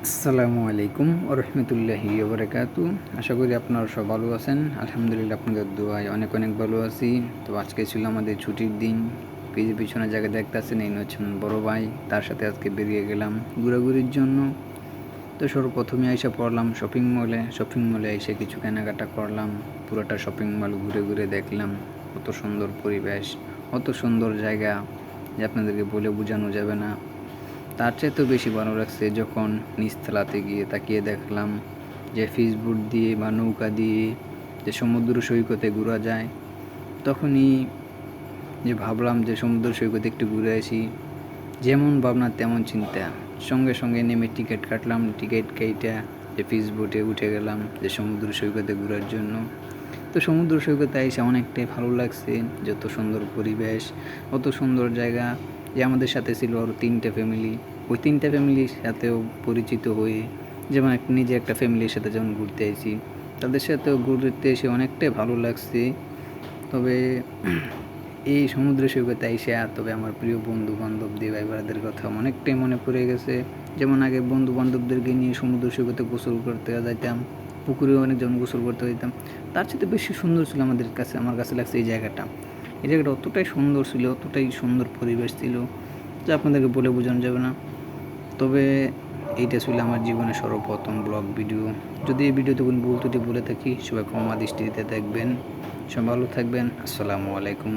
আসসালামু আলাইকুম ওরহমতুল্লাহি ওবরাকাতু। আশা করি আপনারা সব ভালো আছেন। আলহামদুলিল্লাহ, আপনাদের দোয়ায় অনেক অনেক ভালো আছি। তো আজকে ছিল আমাদের ছুটির দিন। পিছনে জায়গা দেখতেছেন, এই হচ্ছেন বড় ভাই। তার সাথে আজকে বেরিয়ে গেলাম ঘোরাঘুরির জন্য। তো সর্বপ্রথমে এসে পড়লাম শপিং মলে এসে কিছু কেনাকাটা করলাম। পুরোটা শপিং মল ঘুরে ঘুরে দেখলাম। কত সুন্দর পরিবেশ, কত সুন্দর জায়গা যে আপনাদেরকে বলে বোঝানো যাবে না। তার চাইতেও বেশি ভালো লাগছে যখন নিচতলাতে গিয়ে তাকিয়ে দেখলাম যে ফিশবোট দিয়ে বা নৌকা দিয়ে যে সমুদ্র সৈকতে ঘোরা যায়। তখনই যে ভাবলাম যে সমুদ্র সৈকতে একটু ঘুরে আসি। যেমন ভাবনা তেমন চিন্তা, সঙ্গে সঙ্গে নেমে টিকিট কাটলাম। টিকিট কেটে যে ফিশবোটে উঠে গেলাম যে সমুদ্র সৈকতে ঘোরার জন্য। তো সমুদ্র সৈকতে এসে অনেকটাই ভালো লাগছে। যত সুন্দর পরিবেশ, অত সুন্দর জায়গা। যে আমাদের সাথে ছিল আরও 3টে ফ্যামিলি, ওই 3টে ফ্যামিলির সাথেও পরিচিত হয়ে, যেমন নিজে একটা ফ্যামিলির সাথে যেমন ঘুরতে এসেছি, তাদের সাথেও ঘুরতে এসে অনেকটাই ভালো লাগছে। তবে এই সমুদ্র সৈকতে এসে তবে আমার প্রিয় বন্ধু বান্ধবদের ভাই বোনেদের কথা অনেকটাই মনে পড়ে গেছে। যেমন আগে বন্ধু বান্ধবদেরকে নিয়ে সমুদ্র সৈকতে গোসল করতে যাইতাম, পুকুরেও অনেকজন গোসল করতে যেতাম। তার সাথে বেশি সুন্দর ছিল আমার কাছে লাগছে এই জায়গাটা। এই জায়গাটা অতটাই সুন্দর ছিল, অতটাই সুন্দর পরিবেশ ছিল যা আপনাদেরকে বলে বোঝানো যাবে না। তবে এইটা ছিল আমার জীবনের সর্বপ্রথম ব্লগ ভিডিও। যদি এই ভিডিওতে কোনো ভুল ত্রুটি বলে থাকি, সবাই ক্ষমা দৃষ্টিতে দেখবেন। সবাই ভালো থাকবেন। আসসালামু আলাইকুম।